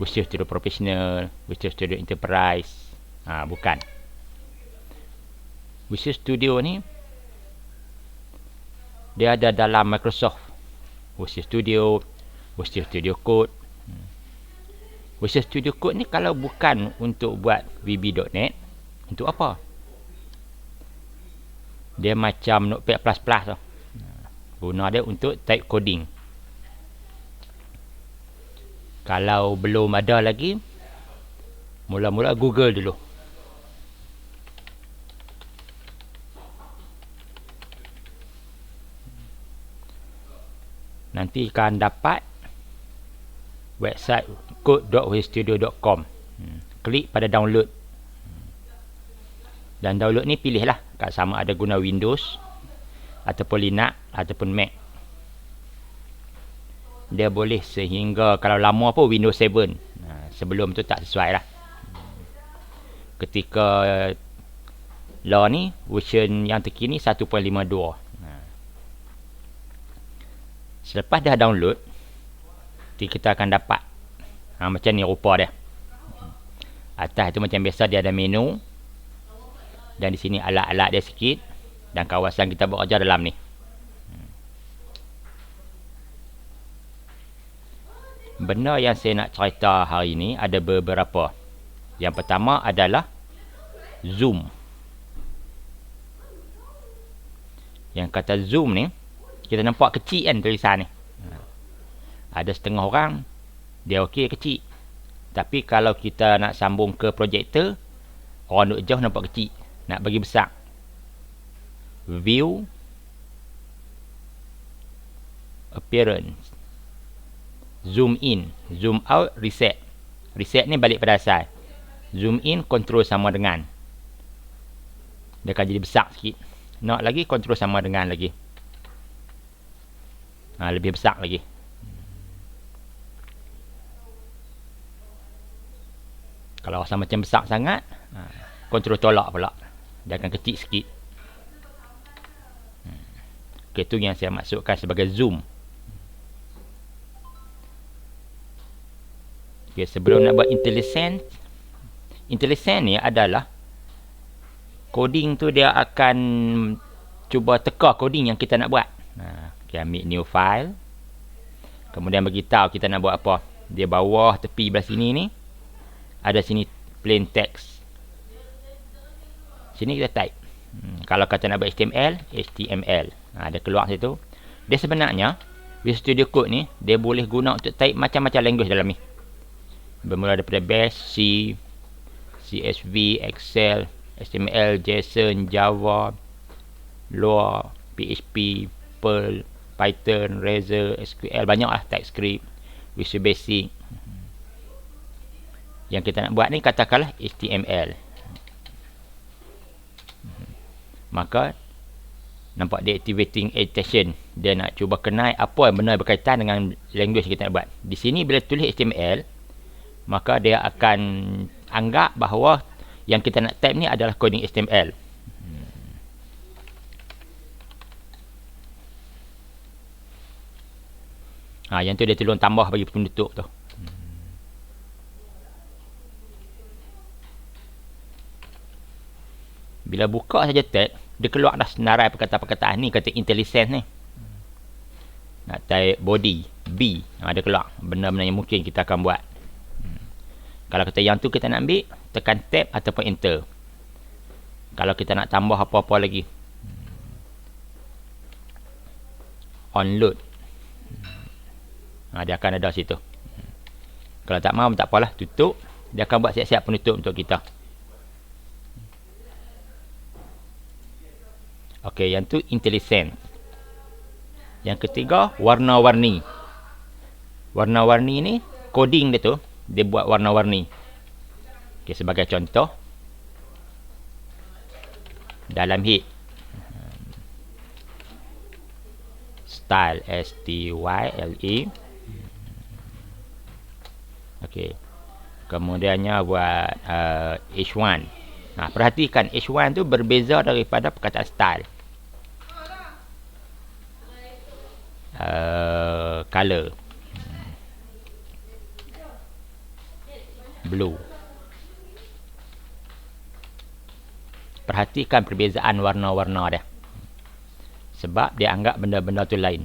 Visual Studio Professional, Visual Studio Enterprise. Bukan. Visual Studio ni dia ada dalam Microsoft. Visual Studio, Visual Studio Code. Visual Studio Code ni kalau bukan untuk buat VB.NET, untuk apa? Dia macam Notepad++ tau. Guna dia untuk type coding. Kalau belum ada lagi, mula-mula Google dulu. Nanti akan dapat website code.visualstudio.com. Klik pada download. Dan download ni pilihlah sama ada guna Windows ataupun Linux ataupun Mac. Dia boleh sehingga kalau lama pun Windows 7. Sebelum tu tak sesuai lah. Ketika law ni version yang terkini 1.52. Selepas dah download, kita akan dapat macam ni rupa dia. Atas tu macam biasa dia ada menu, dan di sini alat-alat dia sikit, dan kawasan kita bekerja dalam ni. Benda yang saya nak cerita hari ni ada beberapa. Yang pertama adalah zoom. Yang kata zoom ni, kita nampak kecil kan tulisan ni. Ada setengah orang dia okey kecil. Tapi kalau kita nak sambung ke projektor, orang duduk jauh nampak kecil. Nak bagi besar, view, appearance, zoom in, zoom out, reset. Reset ni balik pada asal. Zoom in, control sama dengan. Dia akan jadi besar sikit. Nak lagi, control sama dengan lagi. Lebih besar lagi. Kalau rasa macam besar sangat, control tolak pula. Dia akan kecil sikit. Itu yang saya maksudkan sebagai zoom. Sebelum nak buat IntelliSense, IntelliSense ni adalah coding tu dia akan cuba teka coding yang kita nak buat. Ambil new file, kemudian beritahu kita nak buat apa. Dia bawah tepi belah sini ni ada sini plain text. Sini kita type. Kalau kata nak buat HTML, HTML. Dia keluar situ. Dia sebenarnya Visual Studio Code ni dia boleh guna untuk type macam-macam language dalam ni. Bermula daripada Bash, C, CSV, Excel, HTML, JSON, Java, Lua, PHP, Perl, Python, Razor, SQL, banyak lah, TypeScript, Visual Basic. Yang kita nak buat ni katakanlah HTML. Maka nampak dia activating annotation. Dia nak cuba kenal apa yang benar berkaitan dengan language kita nak buat. Di sini bila tulis HTML, maka dia akan anggap bahawa yang kita nak type ni adalah coding HTML. Yang tu dia tolong tambah bagi penutup tu. Bila buka saja tab, dia keluar dah senarai perkataan-perkataan ni, kata IntelliSense ni. Nak type body, B, dia keluar benda-benda yang mungkin kita akan buat. Kalau kata yang tu kita nak ambil, tekan tab ataupun enter. Kalau kita nak tambah apa-apa lagi, onload, dia akan ada situ. Kalau tak mahu, tak apalah, tutup. Dia akan buat siap-siap penutup untuk kita. Okey, yang tu IntelliSense. Yang ketiga, warna-warni. Warna-warni ni, coding dia tu, dia buat warna-warni. Okey, sebagai contoh, dalam head, style, S-T-Y-L-E. Okey. Kemudiannya buat H1. Perhatikan H1 tu berbeza daripada perkataan style. Color. blue. Perhatikan perbezaan warna-warna dia. Sebab dia anggap benda-benda tu lain.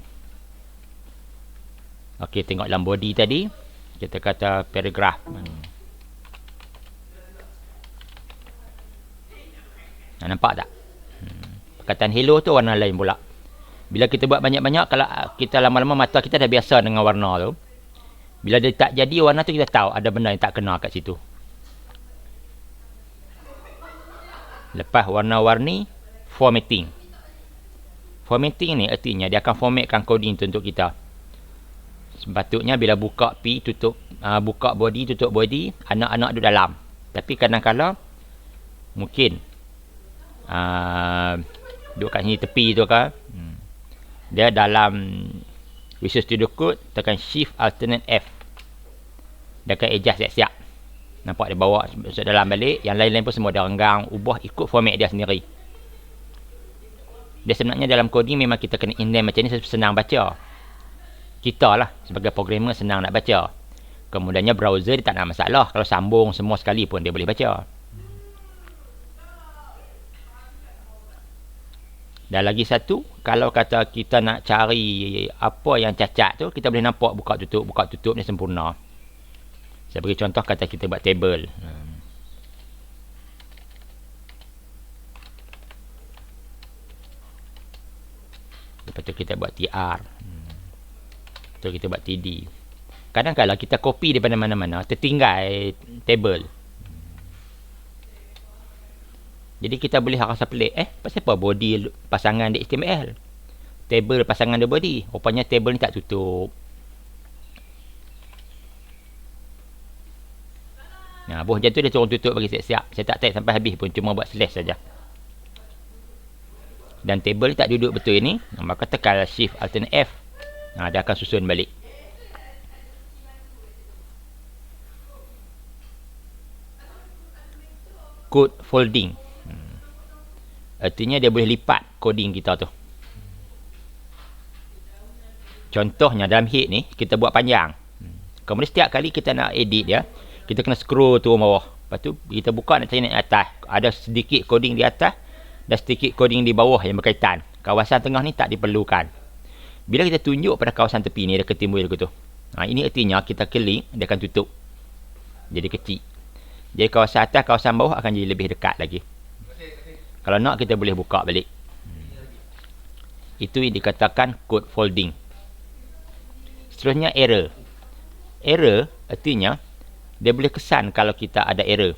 Okey, tengok dalam body tadi. Kita kata paragraph. Nampak tak? Perkataan hello tu warna lain pula. Bila kita buat banyak-banyak, kalau kita lama-lama mata kita dah biasa dengan warna tu. Bila dia tak jadi warna tu, kita tahu ada benda yang tak kena kat situ. Lepas warna-warni, formatting. Formatting ni artinya dia akan formatkan coding tu untuk kita. Sepatutnya bila buka P, tutup, buka body, tutup body, anak-anak duduk dalam. Tapi kadang-kadang mungkin duduk kat sini tepi tu kan. Dia dalam Visual Studio Code, tekan Shift Alternate F. Dia akan adjust siap-siap. Nampak dia bawa masuk dalam balik. Yang lain-lain pun semua dia renggang, ubah ikut format dia sendiri. Dia sebenarnya dalam coding memang kita kena indent macam ni, senang baca. Kita lah sebagai programmer senang nak baca. Kemudiannya browser dia tak ada masalah. Kalau sambung semua sekali pun dia boleh baca. Dan lagi satu, kalau kata kita nak cari apa yang cacat tu, kita boleh nampak buka tutup ni sempurna. Saya bagi contoh, kata kita buat table. Lepas tu kita buat TR. Lepas tu kita buat TD. Kadang-kadang kita copy daripada mana-mana, tertinggal table. Jadi kita boleh rasa pelik. Pasal apa body pasangan di HTML? Table pasangan di body. Rupanya table ni tak tutup. Nah, macam tu dia suruh tutup bagi siap-siap. Saya tak type sampai habis pun. Cuma buat slash saja. Dan table ni tak duduk betul ni. Maka tekan Shift Alternate F. Dia akan susun balik. Code folding. Artinya dia boleh lipat coding kita tu. Contohnya dalam head ni, kita buat panjang. Kemudian setiap kali kita nak edit dia, kita kena scroll turun bawah. Lepas tu kita buka nak cari naik atas. Ada sedikit coding di atas dan sedikit coding di bawah yang berkaitan. Kawasan tengah ni tak diperlukan. Bila kita tunjuk pada kawasan tepi ni, dia akan timbul tu. Ini artinya kita klik, dia akan tutup. Jadi kecil. Jadi kawasan atas, kawasan bawah akan jadi lebih dekat lagi. Kalau nak, kita boleh buka balik. Itu yang dikatakan code folding. Seterusnya error. Error artinya dia boleh kesan kalau kita ada error.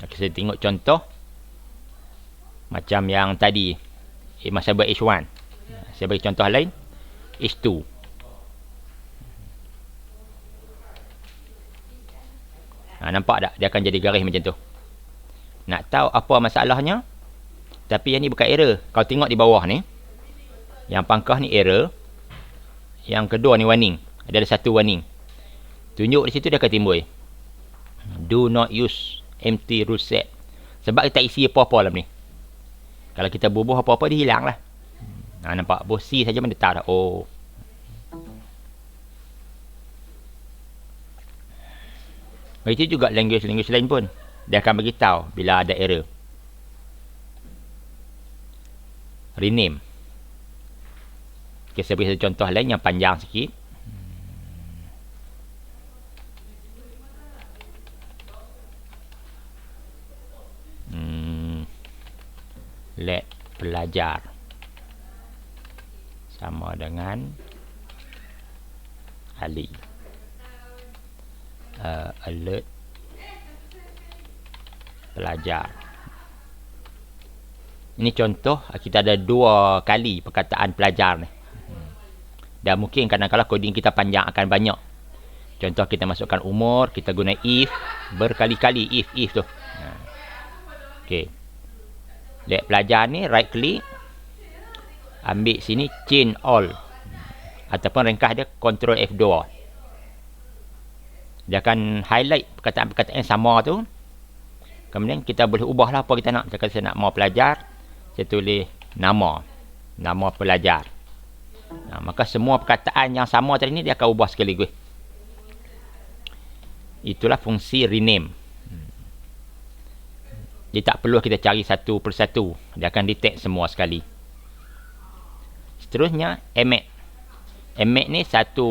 Kita tengok contoh macam yang tadi, masa buat H1. Saya bagi contoh lain, H2. Nampak tak? Dia akan jadi garis macam tu. Nak tahu apa masalahnya? Tapi yang ni bukan error. Kalau tengok di bawah ni, yang pangkah ni error, yang kedua ni warning. Ada satu warning. Tunjuk di situ, dia akan timbul. Do not use empty rule set. Sebab kita tak isi apa-apa dalam ni. Kalau kita bubuh apa-apa, dia hilang lah. Nampak? Bosi saja pun dia tahu dah. Oh. Begitu juga language lain pun. Dia akan beritahu bila ada error. Rename. Okay, saya beri satu contoh lain yang panjang sikit. Let pelajar sama dengan Ali. Alert pelajar. Ini contoh, kita ada 2 kali perkataan pelajar ni. Dan mungkin kadang-kadang coding kita panjang akan banyak. Contoh kita masukkan umur, kita guna if berkali-kali, if tu. Okey. Let pelajar ni right click, ambil sini change all, ataupun ringkas dia Ctrl F2. Dia akan highlight perkataan-perkataan yang sama tu. Kemudian kita boleh ubahlah apa kita nak. Kita kata saya nak mau pelajar, saya tulis nama pelajar. Maka semua perkataan yang sama tadi ni dia akan ubah sekaligus. Itulah fungsi rename. Dia tak perlu kita cari satu persatu. Dia akan detect semua sekali. Seterusnya, emmet. Emmet ni satu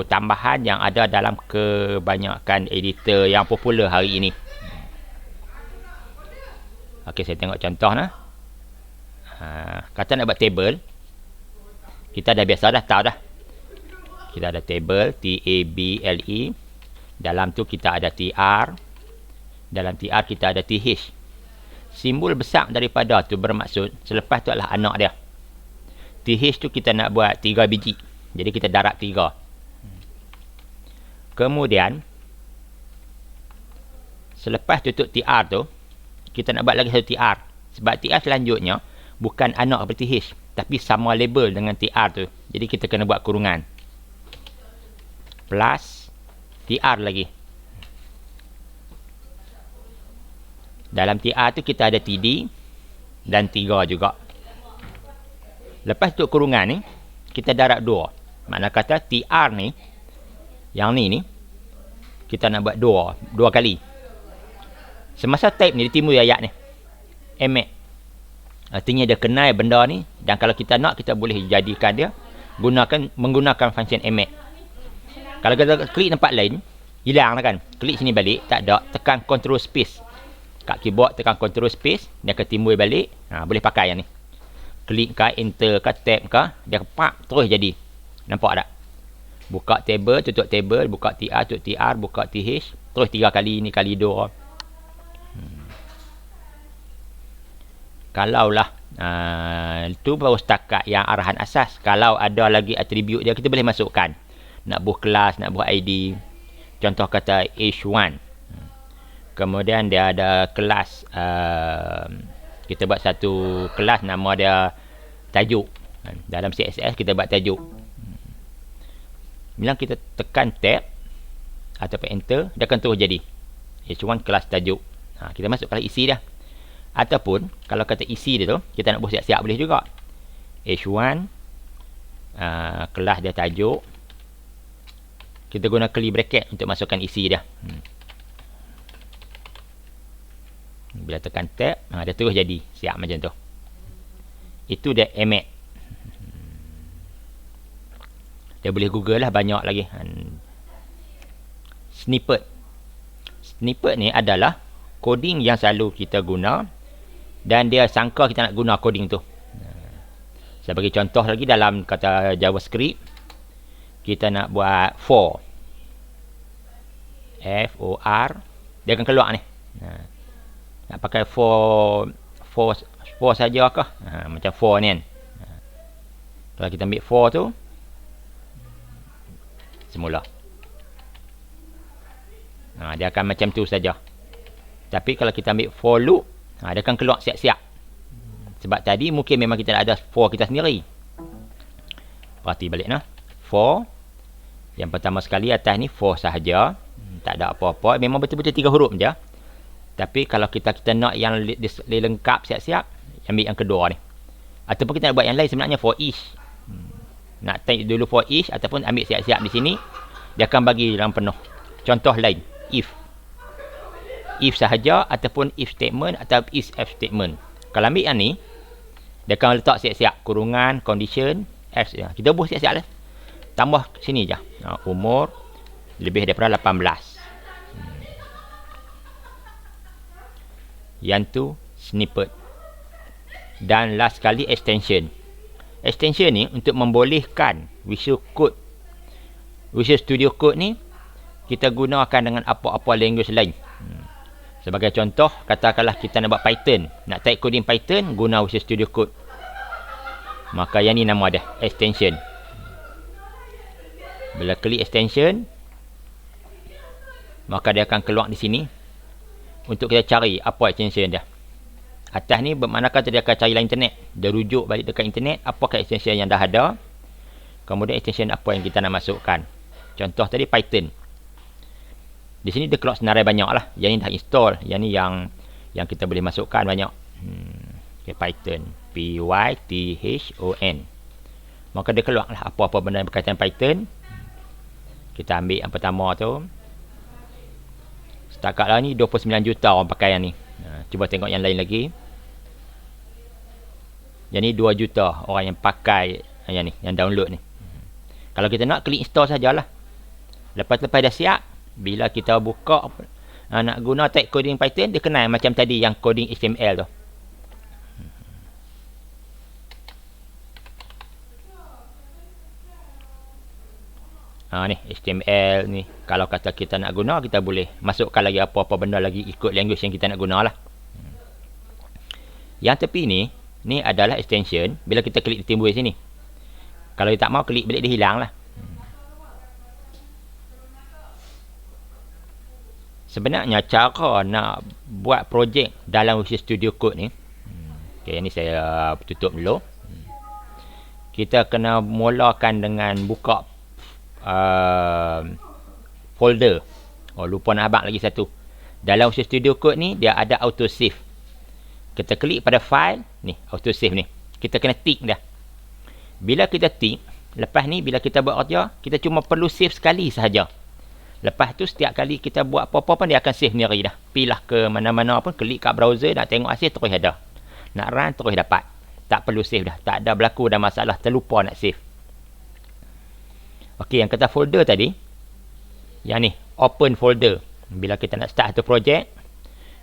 tambahan yang ada dalam kebanyakan editor yang popular hari ini. Okey, saya tengok contoh nah. Kata nak buat table. Kita dah biasa dah tahu dah. Kita ada table, T-A-B-L-E. Dalam tu kita ada TR. Dalam TR kita ada TH. Simbol besar daripada tu bermaksud selepas tu adalah anak dia. TH tu kita nak buat 3 biji. Jadi kita darab 3. Kemudian selepas tutup TR tu, kita nak buat lagi satu TR. Sebab TR selanjutnya bukan anak seperti TH, tapi sama label dengan TR tu. Jadi kita kena buat kurungan. Plus TR lagi. Dalam TR tu kita ada TD dan 3 juga. Lepas tu kurungan ni, kita darab 2. Makna kata TR ni, yang ni, kita nak buat 2 kali. Semasa type ni, dia timbul ayat ni. Emmet. Artinya dia kenal benda ni. Dan kalau kita nak, kita boleh jadikan dia menggunakan function emmet. Kalau kita klik tempat lain, hilang lah kan. Klik sini balik, tak ada. Tekan control space. Kat keyboard tekan control space, dia akan timbul balik. Boleh pakai yang ni. Klik ke, enter ke, tab ke, dia pak terus jadi. Nampak tak? Buka table, tutup table, buka TR, tutup TR, buka TH, terus 3 kali, ni kali 2. Kalaulah itu baru setakat yang arahan asas. Kalau ada lagi atribut dia, kita boleh masukkan. Nak buh kelas, nak buh ID. Contoh kata H1. Kemudian dia ada kelas, kita buat satu kelas nama dia tajuk. Dalam CSS kita buat tajuk. Bila kita tekan tab ataupun enter, dia akan terus jadi H1 kelas tajuk. Kita masuk kelas isi dah. Ataupun kalau kata isi dia tu, kita nak buat siap-siap boleh juga. H1 kelas dia tajuk. Kita guna curly bracket untuk masukkan isi dia. Bila tekan tab, dia terus jadi siap macam tu. Itu dia emmet. Dia boleh google lah, banyak lagi. Snippet. Snippet ni adalah coding yang selalu kita guna dan dia sangka kita nak guna coding tu. Sebagai contoh lagi, dalam kata JavaScript, kita nak buat for. F-O-R. Dia akan keluar ni. Nak pakai for saja ke? Macam for ni kan. Kalau kita ambil for tu, semula. Dia akan macam tu saja. Tapi kalau kita ambil for loop, dia akan keluar siap-siap. Sebab tadi mungkin memang kita ada for kita sendiri. Perhati balik nah. For. Yang pertama sekali atas ni for sahaja. Tak ada apa-apa. Memang betul-betul 3 huruf je. Tapi kalau kita nak yang lengkap siap-siap, ambil yang kedua ni. Ataupun kita nak buat yang lain, sebenarnya for each. Nak type dulu for each ataupun ambil siap-siap di sini, dia akan bagi dalam penuh. Contoh lain, if. If sahaja ataupun if statement atau if statement. Kalau ambil yang ni, dia akan letak siap-siap kurungan, condition, else. Kita buat siap-siap lah. Tambah sini je. Umur lebih daripada 18. Yang tu snippet. Dan last sekali extension. Extension ni untuk membolehkan Visual Code, Visual Studio Code ni kita gunakan dengan apa-apa language lain. Sebagai contoh, katakanlah kita nak buat Python, nak type coding Python, guna Visual Studio Code. Maka yang ni nama dia, extension. Bila klik extension, maka dia akan keluar di sini untuk kita cari apa extension dia. Atas ni bermakna kata dia akan cari dalam internet. Dia rujuk balik dekat internet, apakah extension yang dah ada. Kemudian extension apa yang kita nak masukkan. Contoh tadi Python. Di sini dia keluar senarai banyak lah. Yang ni dah install. Yang ni yang kita boleh masukkan banyak. Okay, Python. P-Y-T-H-O-N. Maka dia keluar lah apa-apa benda yang berkaitan Python. Kita ambil yang pertama tu. Setakat lah ni 29 juta orang pakai yang ni. Cuba tengok yang lain lagi. Yang ni 2 juta orang yang pakai yang ni, yang download ni. Kalau kita nak, klik install sajalah. Lepas-lepas dah siap, bila kita buka nak guna tag coding Python, dia kenal macam tadi yang coding HTML tu. Ni HTML ni. Kalau kata kita nak guna, kita boleh masukkan lagi apa-apa benda lagi ikut language yang kita nak guna lah. Yang tepi ni adalah extension. Bila kita klik dia timbul di sini. Kalau dia tak mau klik balik, dia hilang lah. Sebenarnya cara nak buat projek dalam Visual Studio Code ni. Okay, ni saya tutup dulu. Kita kena mulakan dengan buka folder. Lupa nak abang lagi satu. Dalam Visual Studio Code ni, dia ada auto save. Kita klik pada file ni, auto save ni. Kita kena tick dah. Bila kita tick, lepas ni bila kita buat kerja, kita cuma perlu save sekali sahaja. Lepas tu setiap kali kita buat apa-apa pun, dia akan save sendiri dah. Pilah ke mana-mana pun, klik kat browser, nak tengok hasil terus ada. Nak run terus dapat. Tak perlu save dah. Tak ada berlaku dah masalah terlupa nak save. Okey, yang kata folder tadi, yang ni open folder. Bila kita nak start satu projek,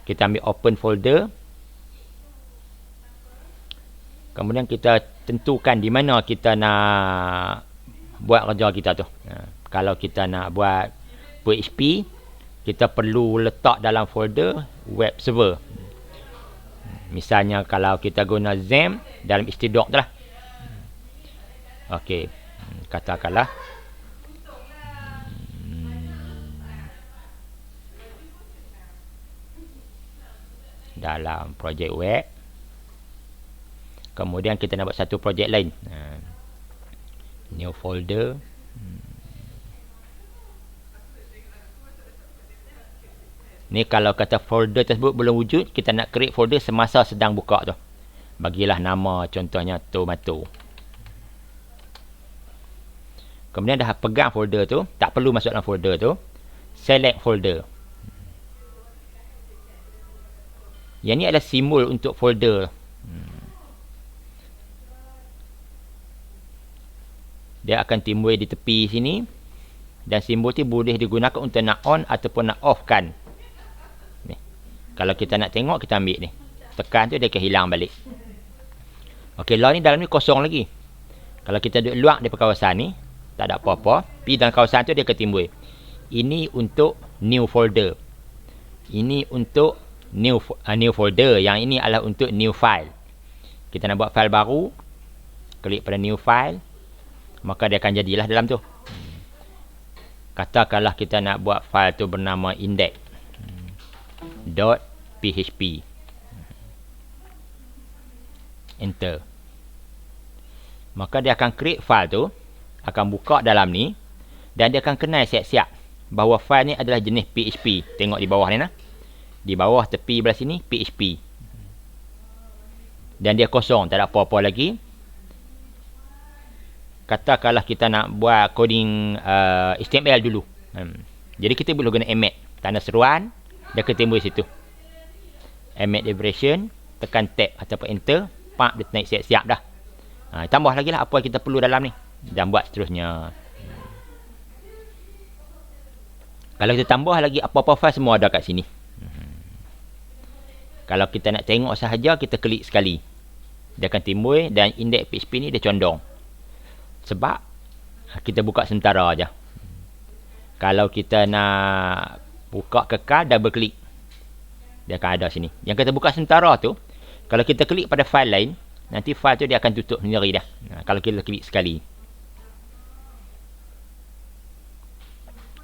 kita ambil open folder. Kemudian kita tentukan di mana kita nak buat kerja kita tu. Kalau kita nak buat PHP, kita perlu letak dalam folder web server. Misalnya kalau kita guna XAMPP, dalam htdoc tu lah. Okey, katakanlah dalam projek web. Kemudian kita nak buat satu projek lain. New folder. Ni kalau kata folder tersebut belum wujud, kita nak create folder semasa sedang buka tu. Bagilah nama, contohnya tomato. Kemudian dah pegang folder tu, tak perlu masuk dalam folder tu. Select folder. Yang ni adalah simbol untuk folder. Dia akan timbul di tepi sini. Dan simbol tu boleh digunakan untuk nak on ataupun nak off kan. Ni. Kalau kita nak tengok, kita ambil ni. Tekan tu dia akan hilang balik. Okey, lah ni dalam ni kosong lagi. Kalau kita duduk luar di kawasan ni, tak ada apa-apa. Pergi dalam kawasan tu dia akan timbul. Ini untuk new folder. Ini untuk new folder. Yang ini adalah untuk new file. Kita nak buat file baru. Klik pada new file. Maka dia akan jadilah dalam tu. Katakanlah kita nak buat file tu bernama index.php. Enter. Maka dia akan create file tu, akan buka dalam ni, dan dia akan kenal siap-siap bahawa file ni adalah jenis PHP. Tengok di bawah ni nah. Di bawah tepi belah sini PHP. Dan dia kosong, tak ada apa-apa lagi. Katakanlah kita nak buat coding HTML dulu. Jadi kita boleh guna emmet. Tanda seruan, dia akan timbul situ. Emmet version, tekan tab ataupun enter, pak dia naik siap-siap dah. Tambah lagi lah apa yang kita perlu dalam ni. Dan buat seterusnya. Kalau kita tambah lagi apa-apa file, semua ada kat sini. Kalau kita nak tengok sahaja, kita klik sekali. Dia akan timbul dan index PHP ni dia condong. Sebab kita buka sementara aja. Kalau kita nak buka kekal, double klik. Dia akan ada sini. Yang kita buka sementara tu, kalau kita klik pada file lain, nanti file tu dia akan tutup sendiri dah. Kalau kita klik sekali.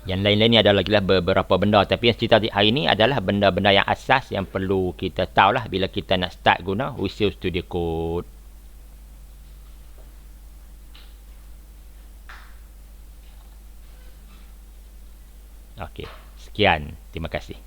Yang lain-lain ni ada lagi lah beberapa benda. Tapi yang cerita hari ni adalah benda-benda yang asas yang perlu kita tahu lah bila kita nak start guna Visual Studio Code. Okey, sekian. Terima kasih.